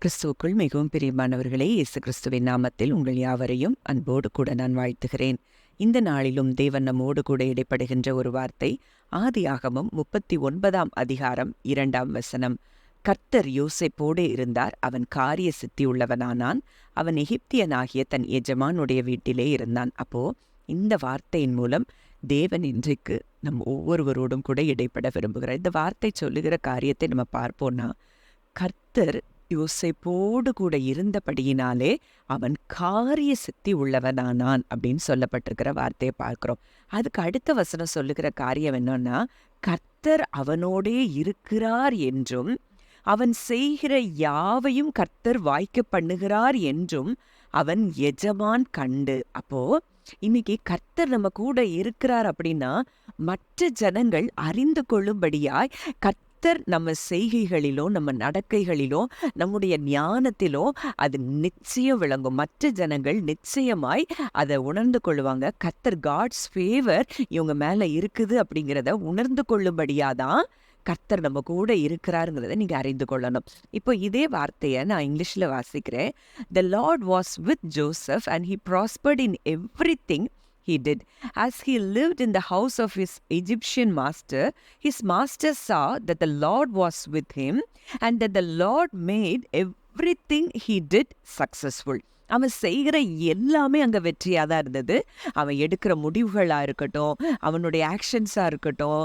கிறிஸ்துவுக்குள் மிகவும் பிரியமானவர்களே, இயேசு கிறிஸ்துவின் நாமத்தில் உங்கள் யாவரையும் அன்போடு கூட நான் வாழ்த்துகிறேன். இந்த நாளிலும் தேவன் நம்மோடு கூட இடைப்படுகின்ற ஒரு வார்த்தை ஆதியாகமம் 39ஆம் அதிகாரம் 2ஆம் வசனம். கர்த்தர் யோசேப்போடு இருந்தார், அவன் காரிய சித்தியுள்ளவனானான், அவன் எகிப்தியனாகிய தன் எஜமானுடைய வீட்டிலே இருந்தான். அப்போ இந்த வார்த்தையின் மூலம் தேவன் இன்றைக்கு நம் ஒவ்வொருவரோடும் கூட இடைப்பட விரும்புகிறார். இந்த வார்த்தை சொல்லுகிற காரியத்தை நம்ம பார்ப்போம்னா, கர்த்தர் யோசேப்போடு கூட இருந்தபடியினாலே அவன் காரிய சித்தி உள்ளவனானான் அப்படின்னு சொல்லப்பட்டிருக்கிற வார்த்தையை பார்க்கிறோம். அதுக்கு அடுத்த வசனம் சொல்லுகிற காரியம் என்னன்னா, கர்த்தர் அவனோடே இருக்கிறார் என்றும் அவன் செய்கிற யாவையும் கர்த்தர் வாய்க்க பண்ணுகிறார் என்றும் அவன் எஜமான் கண்டு. அப்போ இன்னைக்கு கர்த்தர் நம்ம கூட இருக்கிறார் அப்படின்னா மற்ற ஜனங்கள் அறிந்து கொள்ளும்படியாய் கர்த்தர் நம்ம செய்கைகளிலோ நம்ம நடக்கைகளிலோ நம்முடைய ஞானத்திலோ அது நிச்சயம் விளங்கும். மற்ற ஜனங்கள் நிச்சயமாய் அதை உணர்ந்து கொள்ளுவாங்க. கர்த்தர் காட்ஸ் ஃபேவர் இவங்க மேல இருக்குது அப்படிங்கிறத உணர்ந்து கொள்ளும்படியாதான் கர்த்தர் நம்ம கூட இருக்கிறாருங்கிறத நீங்க அறிந்து கொள்ளணும். இப்போ இதே வார்த்தையை நான் இங்கிலீஷ்ல வாசிக்கிறேன். The Lord was with Joseph and he prospered in everything he did. As he lived in the house of his Egyptian master, his master saw that the Lord was with him and that the Lord made everything he did successful. அவன் செய்கிற எல்லாமே அங்க வெற்றியாக தான் இருந்தது. அவன் எடுக்கிற முடிவுகளாக இருக்கட்டும், அவனுடைய ஆக்ஷன்ஸாக இருக்கட்டும்,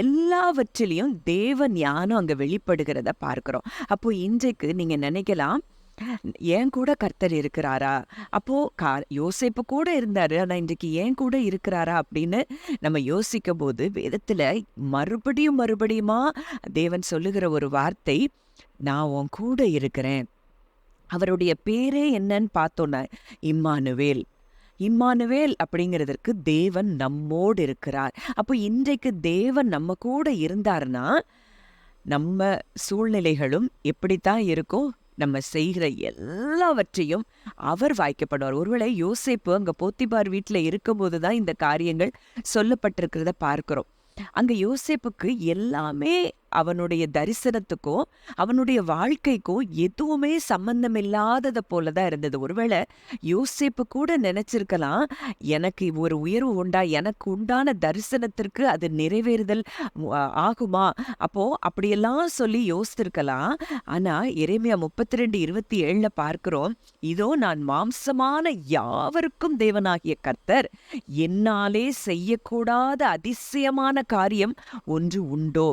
எல்லாவற்றிலையும் தேவ ஞானம் அங்கே வெளிப்படுகிறத பார்க்கிறோம். அப்போ இன்றைக்கு நீங்க நினைக்கலாம், ஏன் கூட கர்த்தர் இருக்கிறாரா? அப்போ யோசேப்பு கூட இருந்தாரு, ஆனா இன்றைக்கு ஏன் கூட இருக்கிறாரா அப்படின்னு நம்ம யோசிக்கும் போது வேதத்துல மறுபடியுமா தேவன் சொல்லுகிற ஒரு வார்த்தை, நான் உன் கூட இருக்கிறேன். அவருடைய பேரே என்னன்னு பார்த்தோன்னா இம்மானுவேல். இம்மானுவேல் அப்படிங்கிறதற்கு தேவன் நம்மோடு இருக்கிறார். அப்போ இன்றைக்கு தேவன் நம்ம கூட இருந்தார்னா நம்ம சூழ்நிலைகளும் எப்படித்தான் இருக்கும், நம்ம செய்கிற எல்லாவற்றையும் அவர் வாய்க்கப்படுவார். ஒருவேளை யோசேப்பு அங்க போத்திபார் வீட்டில் இருக்கும்போது தான் இந்த காரியங்கள் சொல்லப்பட்டிருக்கிறத பார்க்கிறோம். அங்க யோசேப்புக்கு எல்லாமே அவனுடைய தரிசனத்துக்கும் அவனுடைய வாழ்க்கைக்கும் எதுவுமே சம்பந்தம் இல்லாததை போலதான் இருந்தது. ஒருவேளை யோசேப்பு கூட நினைச்சிருக்கலாம், எனக்கு ஒரு உயர்வு உண்டா, எனக்கு உண்டான தரிசனத்திற்கு அது நிறைவேறுதல் ஆகுமா, அப்போ அப்படியெல்லாம் சொல்லி யோசித்திருக்கலாம். ஆனா எரேமியா 32:27 பார்க்கிறோம், இதோ நான் மாம்சமான யாவருக்கும் தேவனாகிய கர்த்தர், என்னாலே செய்யக்கூடாத அதிசயமான காரியம் ஒன்று உண்டோ.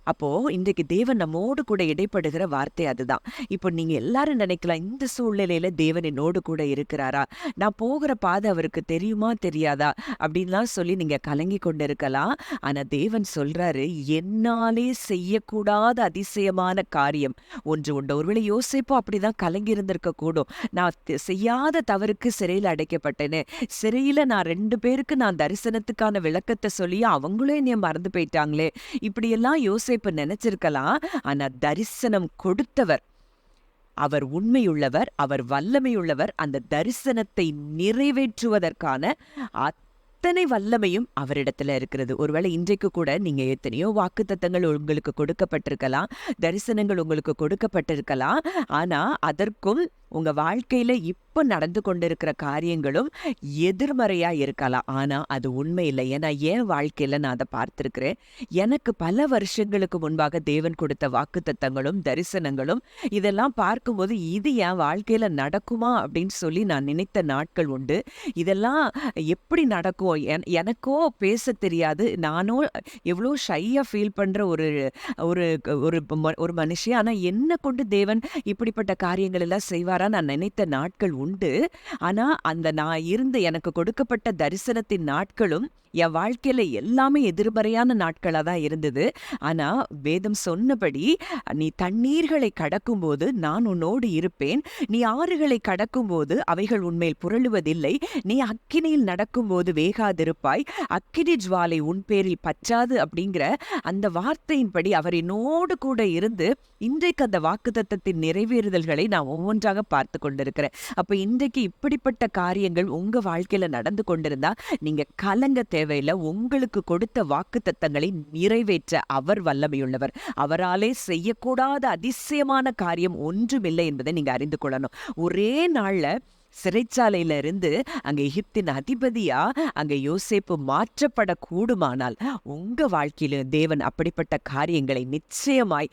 அப்போ இன்றைக்கு தேவன் நம்மோடு கூட இடைப்படுகிற வார்த்தை அதுதான். இப்போ நீங்க எல்லாரும் நினைக்கலாம், இந்த சூழ்நிலையில தேவன் என்னோடு கூட இருக்கிறாரா, நான் போகிற பாதை அவருக்கு தெரியுமா தெரியாதா அப்படின்லாம் சொல்லி நீங்க கலங்கி கொண்டு இருக்கலாம். ஆனா தேவன் சொல்றாரு, என்னாலே செய்யக்கூடாத அதிசயமான காரியம் ஒன்று உண்டு. ஒருவேளை யோசிப்போ அப்படிதான் கலங்கி இருந்திருக்க கூடும். நான் செய்யாத தவறுக்கு சிறையில் அடைக்கப்பட்டேனே, சிறையில நான் 2 பேருக்கு நான் தரிசனத்துக்கான விளக்கத்தை சொல்லி அவங்களே என்னைய மறந்து போயிட்டாங்களே, இப்படியெல்லாம் யோசிப்பு நினைச்சிருக்கலாம். ஆனா தரிசனம் கொடுத்தவர் அவர் உண்மையுள்ளவர், அவர் வல்லமையுள்ளவர். அந்த தரிசனத்தை நிறைவேற்றுவதற்கான அத்தனை வல்லமையும் அவரிடத்துல இருக்கிறது. ஒருவேளை இன்றைக்கு கூட நீங்க எத்தனையோ வாக்குத்தத்தங்கள் உங்களுக்கு கொடுக்கப்பட்டிருக்கலாம், தரிசனங்கள் உங்களுக்கு கொடுக்கப்பட்டிருக்கலாம். ஆனா அதற்கும் உங்க வாழ்க்கையில இப்ப நடந்து கொண்டிருக்கிற காரியங்களும் எதிர்மறையா இருக்கலாம். ஆனா அது உண்மை இல்லை. ஏன்னா என் வாழ்க்கையில நான் அதை பார்த்திருக்கிறேன். எனக்கு பல வருஷங்களுக்கு முன்பாக தேவன் கொடுத்த வாக்குத்தத்தங்களும் தரிசனங்களும் இதெல்லாம் பார்க்கும்போது இது என் வாழ்க்கையில நடக்குமா அப்படின்னு சொல்லி நான் நினைத்த நாட்கள் உண்டு. இதெல்லாம் எப்படி நடக்கும், எனக்கோ பேச தெரியாது, நானோ எவ்வளோ ஷையா ஃபீல் பண்ற ஒரு ஒரு ஒரு மனுஷி. ஆனா என்ன கொண்டு தேவன் இப்படிப்பட்ட காரியங்கள் எல்லாம் செய்வாரா நான் நினைத்த நாட்கள் உண்டு. ஆனா அந்த நான் இருந்த எனக்கு கொடுக்கப்பட்ட தரிசனத்தின் நாட்களும் என் வாழ்க்கையில எல்லாமே எதிர்மறையான நாட்களா தான் இருந்தது. ஆனா வேதம் சொன்னபடி, நீ தண்ணீர்களை கடக்கும் போது நான் உன்னோடு இருப்பேன், நீ ஆறுகளை கடக்கும் போது அவைகள் உன்மேல் புரளுவதில்லை, நீ அக்கினியில் நடக்கும் போது வேகாதிருப்பாய், அக்கினி ஜுவாலை உன் பேரில் பற்றாது அப்படிங்கிற அந்த வார்த்தையின்படி அவர் என்னோடு கூட இருந்து இன்றைக்கு அந்த வாக்குத்தத்தத்தின் நிறைவேறுதல்களை நான் ஒவ்வொன்றாக பார்த்து கொண்டிருக்கிறேன். அப்ப இன்றைக்கு இப்படிப்பட்ட காரியங்கள் உங்க வாழ்க்கையில நடந்து கொண்டிருந்தா நீங்க கலங்க தேவை தேவையில்லை. உங்களுக்கு கொடுத்த வாக்குத்தத்தங்களை நிறைவேற்ற அவர் வல்லமையுள்ளவர். அவராலே செய்யக்கூடாத அதிசயமான காரியம் ஒன்றுமில்லை என்பதை நீங்க அறிந்து கொள்ளணும். ஒரே நாள்ல சிறைச்சாலையில இருந்து அங்க எகிப்தின் அதிபதியா அங்க யோசேப்பு மாற்றப்படக்கூடுமானால் உங்க வாழ்க்கையில தேவன் அப்படிப்பட்ட காரியங்களை நிச்சயமாய்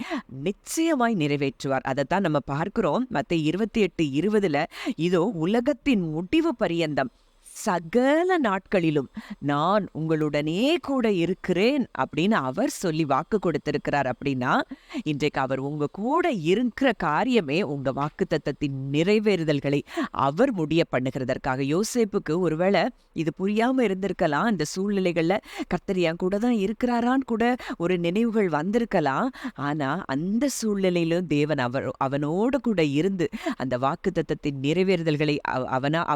நிச்சயமாய் நிறைவேற்றுவார். அதைத்தான் நம்ம பார்க்கிறோம் மத்தேயு 28:20. இதோ உலகத்தின் முடிவு பரியந்தம் சகல நாட்களிலும் நான் உங்களுடனே கூட இருக்கிறேன் அப்படின்னு அவர் சொல்லி வாக்கு கொடுத்திருக்கிறார். அப்படின்னா இன்றைக்கு அவர் உங்க கூட இருக்கிற காரியமே உங்க வாக்குத்தத்தத்தின் நிறைவேறுதல்களை அவர் முடிய பண்ணுகிறதற்காக. யோசேப்புக்கு ஒருவேளை இது புரியாம இருந்திருக்கலாம். அந்த சூழ்நிலைகள்ல கர்த்தர் என் கூட தான் இருக்கிறாரான்னு கூட ஒரு நினைவுகள் வந்திருக்கலாம். ஆனா அந்த சூழ்நிலையிலும் தேவன் அவனோடு கூட இருந்து அந்த வாக்குத்தத்தத்தின் நிறைவேறுதல்களை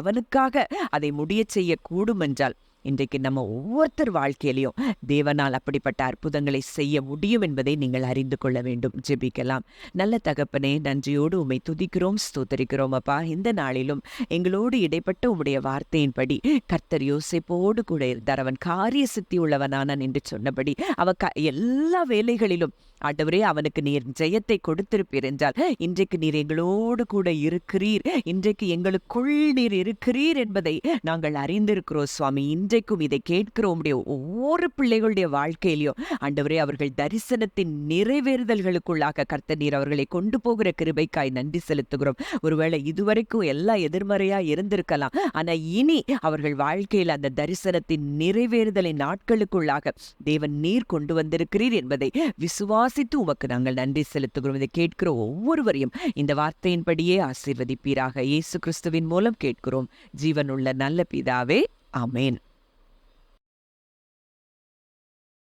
அவனுக்காக அதை முடிய செய்ய கூடும் என்றால் இன்றைக்கு நம்ம ஒவ்வொருத்தர் வாழ்க்கையிலையும் தேவனால் அப்படிப்பட்ட அற்புதங்களை செய்ய முடியும் என்பதை நீங்கள் அறிந்து கொள்ள வேண்டும். ஜெபிக்கலாம். நல்ல தகப்பனே, நன்றியோடு உம்மை துதிக்கிறோம், ஸ்தோத்தரிக்கிறோம் அப்பா. இந்த நாளிலும் எங்களோடு இடைப்பட்ட உம்முடைய வார்த்தையின்படி கர்த்தர் யோசேப்போடு கூட இருந்தார். அவன் காரிய சித்தி உள்ளவனானான் என்று சொன்னபடி அவன் எல்லா வேலைகளிலும் ஆண்டவரே அவனுக்கு நீர் ஜெயத்தை கொடுத்திருப்பீர் என்றால் இன்றைக்கு நீர் எங்களோடு கூட இருக்கிறீர், இன்றைக்கு எங்களுக்குள் நீர் இருக்கிறீர் என்பதை நாங்கள் அறிந்திருக்கிறோம் சுவாமி. இன்றைக்கும் இதை கேட்கிறோம். உம்முடைய ஒவ்வொரு பிள்ளைகளுடைய வாழ்க்கையிலையும் ஆண்டவரே அவர்கள் தரிசனத்தின் நிறைவேறுதல்களுக்குள்ளாக கர்த்தர் நீர் அவர்களை கொண்டு போகிற கிருபைக்காய் நன்றி செலுத்துகிறோம். ஒருவேளை இதுவரைக்கும் எல்லாம் எதிர்மறையா இருந்திருக்கலாம். ஆனா இனி அவர்கள் வாழ்க்கையில் அந்த தரிசனத்தின் நிறைவேறுதலின் நாட்களுக்குள்ளாக தேவன் நீர் கொண்டு வந்திருக்கிறீர் என்பதை விசுவாசித்து உமக்கு நாங்கள் நன்றி செலுத்துகிறோம். இதை கேட்கிற ஒவ்வொருவரையும் இந்த வார்த்தையின்படியே ஆசீர்வதிப்பீராக. இயேசு கிறிஸ்துவின் மூலம் கேட்கிறோம் ஜீவனுள்ள நல்ல பிதாவே, ஆமேன்.